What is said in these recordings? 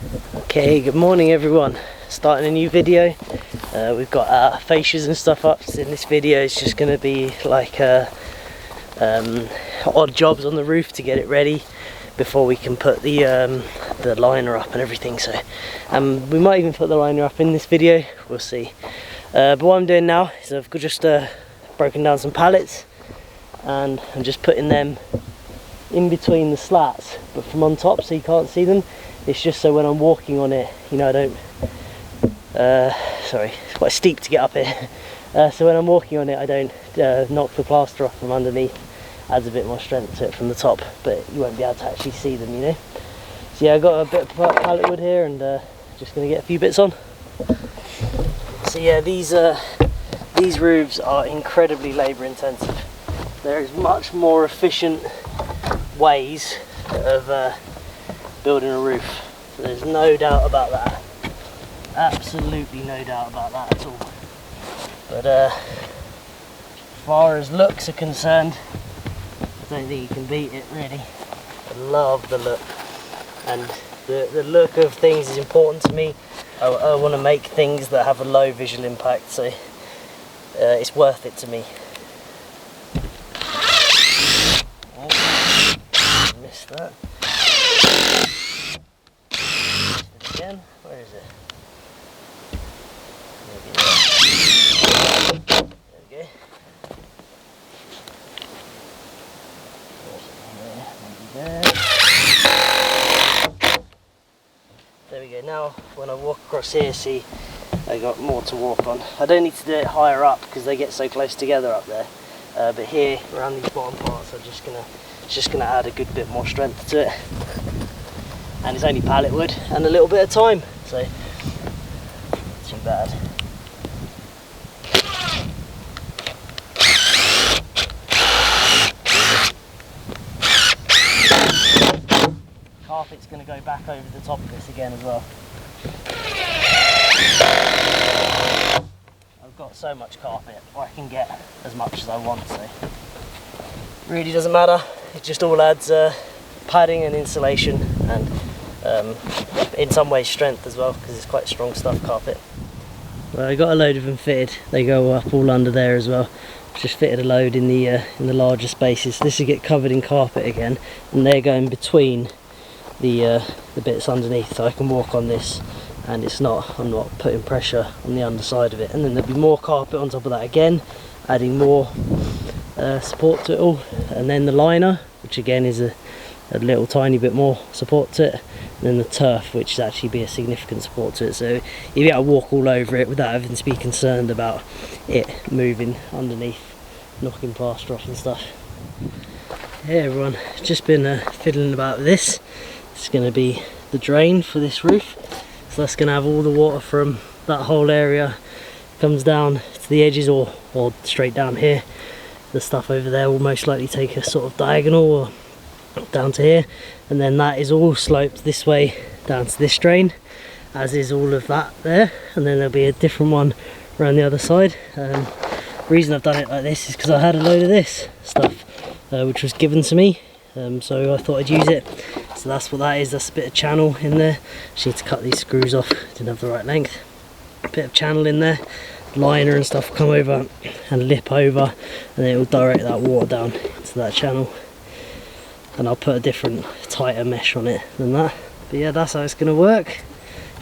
Okay, good morning everyone. Starting a new video. We've got our fascias and stuff up. So in this video it's just going to be like odd jobs on the roof to get it ready before we can put the liner up and everything. So we might even put the liner up in this video, we'll see. But what I'm doing now is I've just broken down some pallets and I'm just putting them in between the slats, but from on top so you can't see them. It's just so when I'm walking on it, you know, I don't sorry, it's quite steep to get up here. So when I'm walking on it I don't knock the plaster off from underneath. Adds a bit more strength to it from the top, but you won't be able to actually see them, you know. So yeah, I got a bit of pallet wood here and just going to get a few bits on. So yeah, these roofs are incredibly labour intensive. There is much more efficient ways of building a roof. So there's no doubt about that. Absolutely no doubt about that at all. But as far as looks are concerned, I don't think you can beat it really. I love the look, and the look of things is important to me. I want to make things that have a low visual impact, so it's worth it to me. Oh, missed that. Missed it again. Where is it? There we go. There we go. Now when I walk across here, see, I got more to walk on. I don't need to do it higher up because they get so close together up there, but here around these bottom parts I'm just gonna add a good bit more strength to it. And it's only pallet wood and a little bit of time, so not too bad. Carpet's going to go back over the top of this again as well. I've got so much carpet, I can get as much as I want, so really doesn't matter. It just all adds padding and insulation and in some ways strength as well, because it's quite strong stuff, carpet. Well, I got a load of them fitted. They go up all under there as well. Just fitted a load in the larger spaces. This will get covered in carpet again, and they're going between the bits underneath, so I can walk on this and I'm not putting pressure on the underside of it. And then there'll be more carpet on top of that again, adding more support to it all. And then the liner, which again is a little tiny bit more support to it. And then the turf, which is actually be a significant support to it, so you'll be able to walk all over it without having to be concerned about it moving underneath, knocking plaster off and stuff. Hey everyone, just been fiddling about with this. It's going to be the drain for this roof, so that's going to have all the water from that whole area comes down to the edges or straight down here. The stuff over there will most likely take a sort of diagonal or down to here, and then that is all sloped this way down to this drain, as is all of that there, and then there'll be a different one around the other side. The reason I've done it like this is because I had a load of this stuff which was given to me, so I thought I'd use it. So that's what that is. That's a bit of channel in there. Just need to cut these screws off, didn't have the right length. A bit of channel in there, liner and stuff come over and lip over, and then it will direct that water down into that channel. And I'll put a different tighter mesh on it than that. But yeah, that's how it's going to work.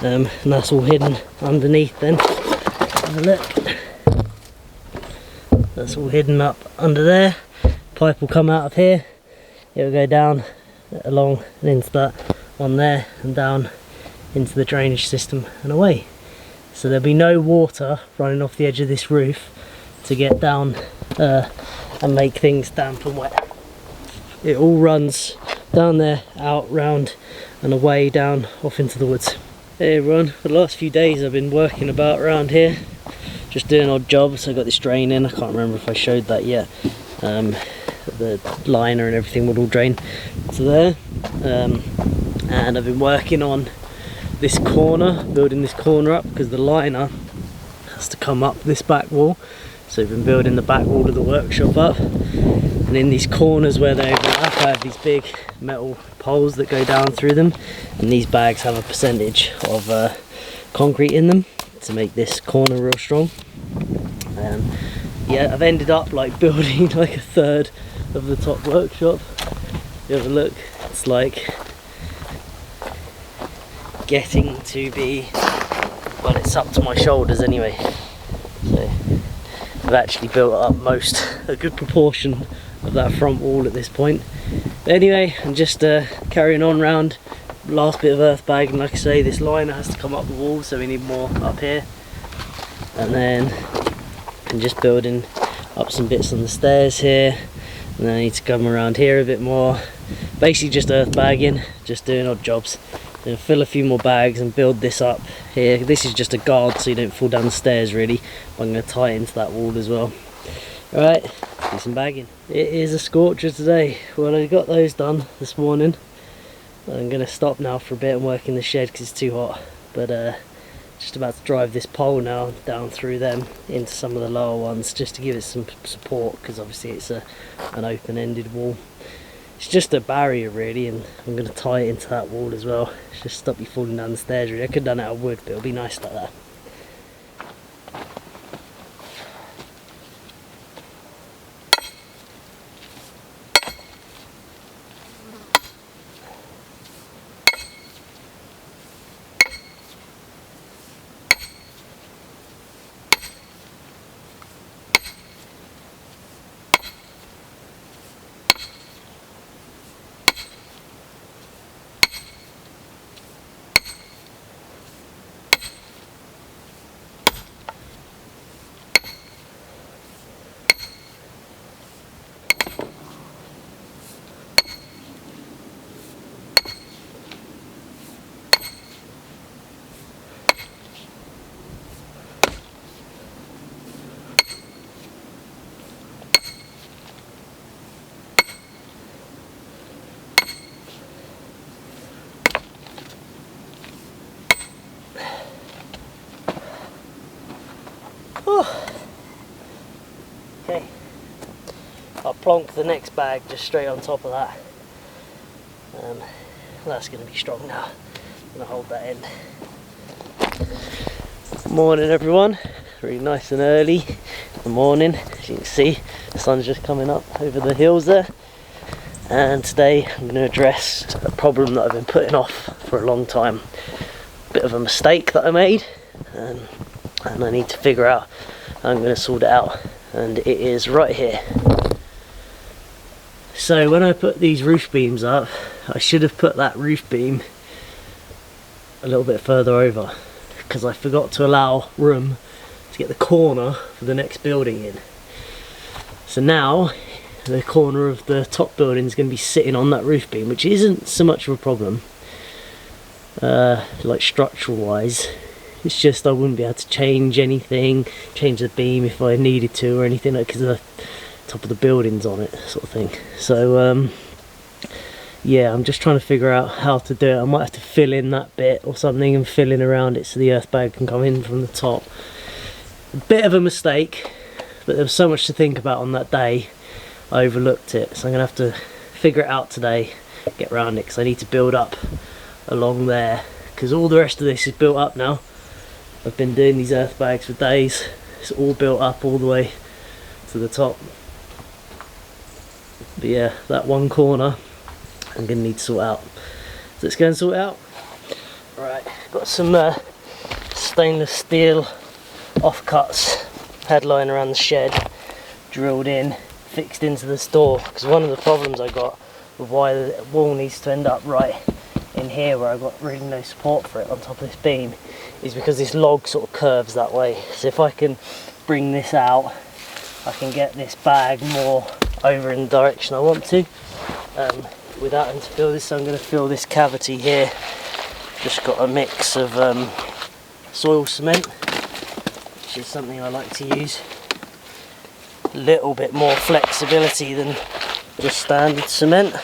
And that's all hidden underneath then. Have a look. That's all hidden up under there. Pipe will come out of here. It will go down along and into that one there and down into the drainage system and away. So there'll be no water running off the edge of this roof to get down and make things damp and wet. It all runs down there, out, round and away down off into the woods. Hey everyone, for the last few days I've been working about around here, just doing odd jobs. I got this drain in, I can't remember if I showed that yet. The liner and everything would all drain to there, and I've been working on this corner, building this corner up, because the liner has to come up this back wall. So we've been building the back wall of the workshop up, and in these corners where they overlap I have these big metal poles that go down through them, and these bags have a percentage of concrete in them to make this corner real strong. Yeah, I've ended up like building like a third of the top workshop. If you have a look, it's like getting to be, well, it's up to my shoulders anyway. So I've actually built up a good proportion of that front wall at this point. But anyway, I'm just carrying on round last bit of Earthbag, and like I say, this liner has to come up the wall, so we need more up here. And then I'm just building up some bits on the stairs here, and then I need to come around here a bit more. Basically just Earthbagging, just doing odd jobs. Then fill a few more bags and build this up here. This is just a guard so you don't fall down the stairs really. I'm going to tie it into that wall as well. Alright, do some bagging. It is a scorcher today. Well, I got those done this morning. I'm going to stop now for a bit and work in the shed because it's too hot. But just about to drive this pole now down through them into some of the lower ones just to give it some support, because obviously it's an open-ended wall. It's just a barrier really, and I'm going to tie it into that wall as well. Just stop you falling down the stairs really. I could have done it out of wood, but it'll be nice like that. Okay, I'll plonk the next bag just straight on top of that. That's going to be strong now. I'm going to hold that end. Morning everyone, really nice and early in the morning. As you can see, the sun's just coming up over the hills there. And today I'm going to address a problem that I've been putting off for a long time. Bit of a mistake that I made, and I need to figure out how I'm going to sort it out. And it is right here. So when I put these roof beams up, I should have put that roof beam a little bit further over, because I forgot to allow room to get the corner for the next building in. So now the corner of the top building is going to be sitting on that roof beam, which isn't so much of a problem, like structural wise. It's just I wouldn't be able to change anything, change the beam if I needed to or anything, like, because the top of the building's on it, sort of thing. So yeah, I'm just trying to figure out how to do it. I might have to fill in that bit or something and fill in around it so the Earthbag can come in from the top. A bit of a mistake, but there was so much to think about on that day, I overlooked it. So I'm going to have to figure it out today, get around it, because I need to build up along there, because all the rest of this is built up now. I've been doing these Earthbags for days. It's all built up all the way to the top. But yeah, that one corner I'm going to need to sort out. So let's go and sort it out. Right, got some stainless steel offcuts headline around the shed, drilled in, fixed into this door, because one of the problems I got with why the wall needs to end up right in here where I've got really no support for it on top of this beam is because this log sort of curves that way. So if I can bring this out, I can get this bag more over in the direction I want to without having to fill this. So I'm going to fill this cavity here. Just got a mix of soil cement, which is something I like to use. A little bit more flexibility than just standard cement,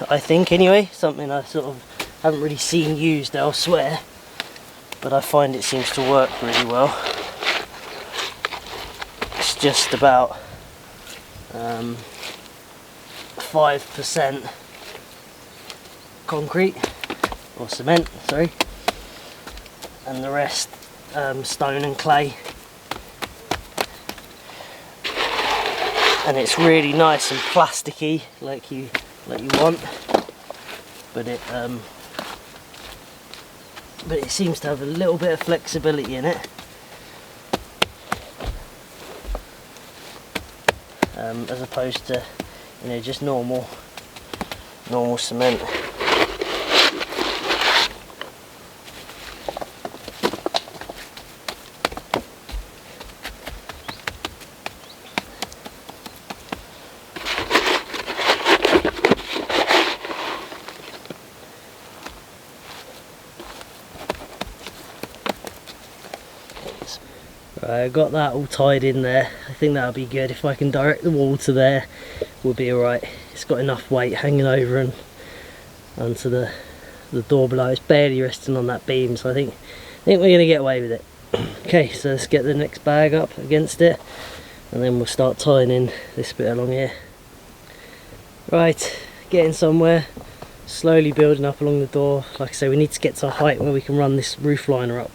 I think anyway. Something I sort of haven't really seen used elsewhere, but I find it seems to work really well. It's just about 5% concrete, or cement, sorry, and the rest stone and clay. And it's really nice and plasticky, like you want, but it seems to have a little bit of flexibility in it, as opposed to, you know, just normal cement. I got that all tied in there. I think that'll be good. If I can direct the wall to there, we'll be alright. It's got enough weight hanging over and onto the door below. It's barely resting on that beam, so I think we're going to get away with it. Okay, so let's get the next bag up against it, and then we'll start tying in this bit along here. Right, getting somewhere. Slowly building up along the door. Like I say, we need to get to a height where we can run this roof liner up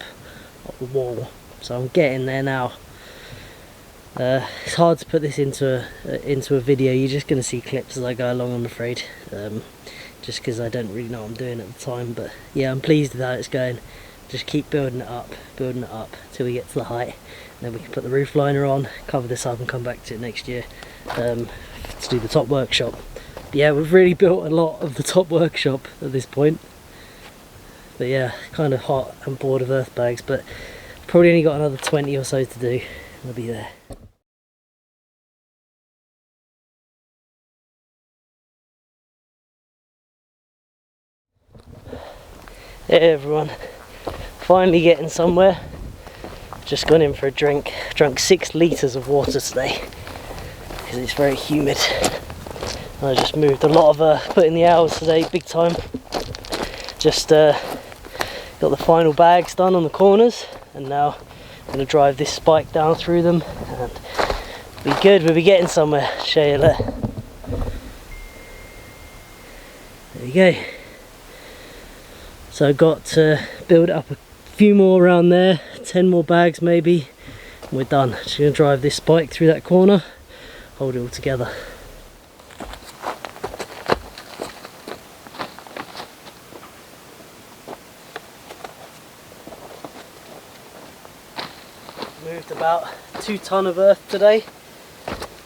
the wall. So I'm getting there now. It's hard to put this into a video. You're just going to see clips as I go along, I'm afraid, just because I don't really know what I'm doing at the time. But yeah, I'm pleased with how it's going. Just keep building it up till we get to the height, and then we can put the roof liner on, cover this up, and come back to it next year to do the top workshop. But yeah, we've really built a lot of the top workshop at this point. But yeah, kind of hot and bored of earth bags, but probably only got another 20 or so to do, and I'll be there. Hey everyone, finally getting somewhere. Just gone in for a drink. Drunk 6 litres of water today because it's very humid. And I just moved a lot of put in the hours today, big time. Just got the final bags done on the corners, and now I'm going to drive this spike down through them and be good. We'll be getting somewhere. Show you there. There you go. So I've got to build up a few more around there, 10 more bags maybe, and we're done. Just going to drive this spike through that corner, hold it all together. Moved about 2 ton of earth today,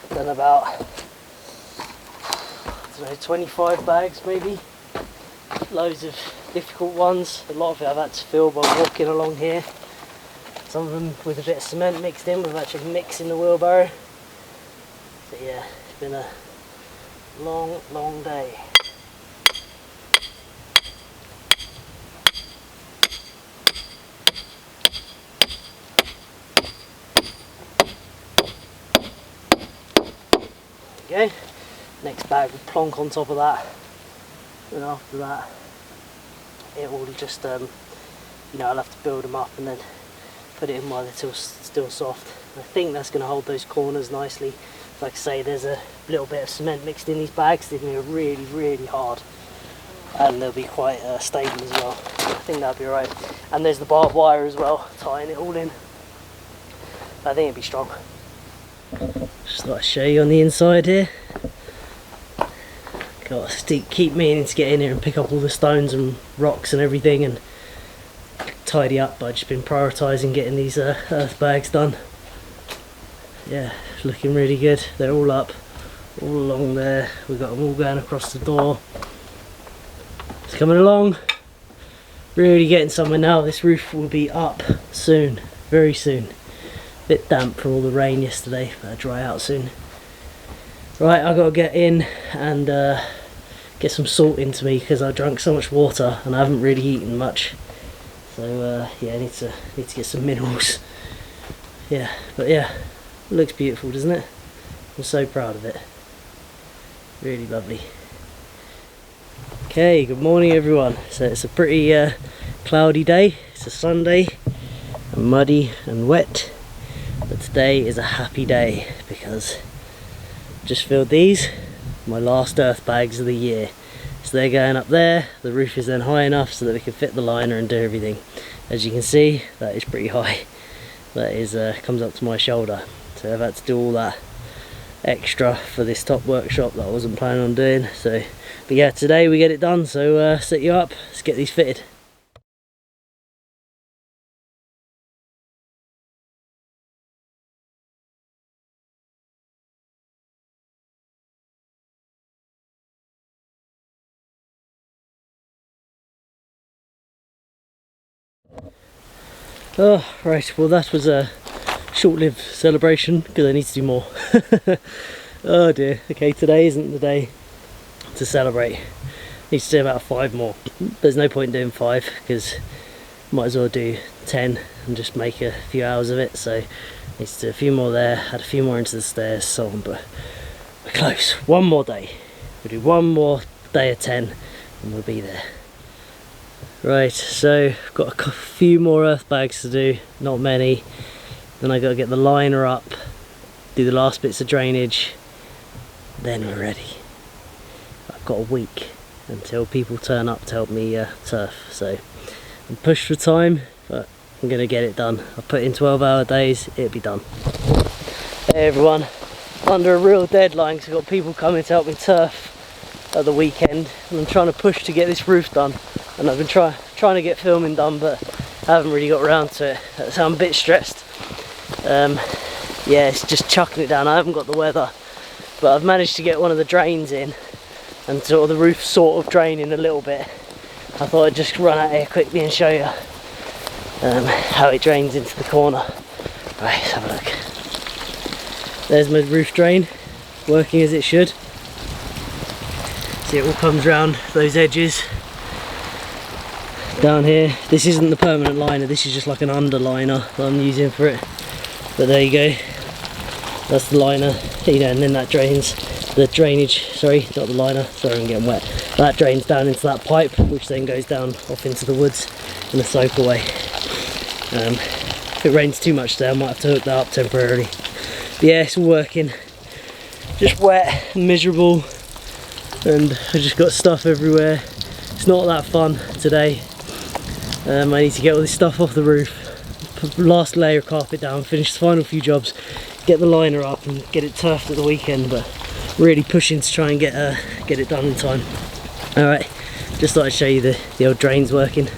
done about, I don't know, 25 bags maybe. Loads of difficult ones. A lot of it I've had to fill by walking along here. Some of them with a bit of cement mixed in, with actually mixing the wheelbarrow. So yeah, it's been a long day. There you go. Next bag will plonk on top of that. And after that, it will just, you know, I'll have to build them up and then put it in while they're still soft. I think that's going to hold those corners nicely. Like I say, there's a little bit of cement mixed in these bags. They're going to be really hard, and they'll be quite stable as well. I think that'll be alright. And there's the barbed wire as well, tying it all in. I think it'll be strong. Just thought I'd show you on the inside here. Got to keep meaning to get in here and pick up all the stones and rocks and everything and tidy up, but I've just been prioritising getting these earth bags done. Yeah, it's looking really good. They're all up, all along there. We've got them all going across the door. It's coming along. Really getting somewhere now. This roof will be up soon, very soon. Bit damp from all the rain yesterday, but it'll dry out soon. Right, I've got to get in and get some salt into me because I drank so much water and I haven't really eaten much. So yeah, I need to get some minerals. Yeah, but yeah, it looks beautiful, doesn't it? I'm so proud of it. Really lovely. Okay, good morning everyone. So it's a pretty cloudy day. It's a Sunday, and muddy and wet. But today is a happy day because just filled these. my last earth bags of the year. So they're going up there. The roof is then high enough so that we can fit the liner and do everything. As you can see, that is pretty high. That is comes up to my shoulder. So I've had to do all that extra for this top workshop that I wasn't planning on doing. So, but yeah, today we get it done. So set you up. Let's get these fitted. Oh, right, well that was a short-lived celebration because I need to do more. Oh dear. Okay, today isn't the day to celebrate. Need to do about 5 more. There's no point doing 5 because might as well do 10 and just make a few hours of it. So need to do a few more there, add a few more into the stairs, so on, but we're close. One more day. We'll do one more day of 10 and we'll be there. Right, so I've got a few more earth bags to do, not many. Then I got to get the liner up, do the last bits of drainage, then we're ready. I've got a week until people turn up to help me turf, so I'm pushed for time, but I'm going to get it done. I've put in 12-hour days, it'll be done. Hey everyone, under a real deadline because I've got people coming to help me turf at the weekend, and I'm trying to push to get this roof done. And I've been trying to get filming done, but I haven't really got around to it, so I'm a bit stressed. Yeah, it's just chucking it down. I haven't got the weather, but I've managed to get one of the drains in, and sort of the roof sort of draining a little bit. I thought I'd just run out here quickly and show you how it drains into the corner. Right, let's have a look. There's my roof drain, working as it should. See, it all comes round those edges. Down here, this isn't the permanent liner, this is just like an underliner that I'm using for it. But there you go, that's the liner, you know, and then that drains, the drainage, sorry, not the liner, sorry I'm getting wet. That drains down into that pipe, which then goes down off into the woods in a soak away. If it rains too much there, I might have to hook that up temporarily. But yeah, it's all working. Just wet and miserable, and I just got stuff everywhere. It's not that fun today. I need to get all this stuff off the roof, put the last layer of carpet down, finish the final few jobs, get the liner up and get it turfed at the weekend, but really pushing to try and get it done in time. Alright, just thought I'd show you the old drains working.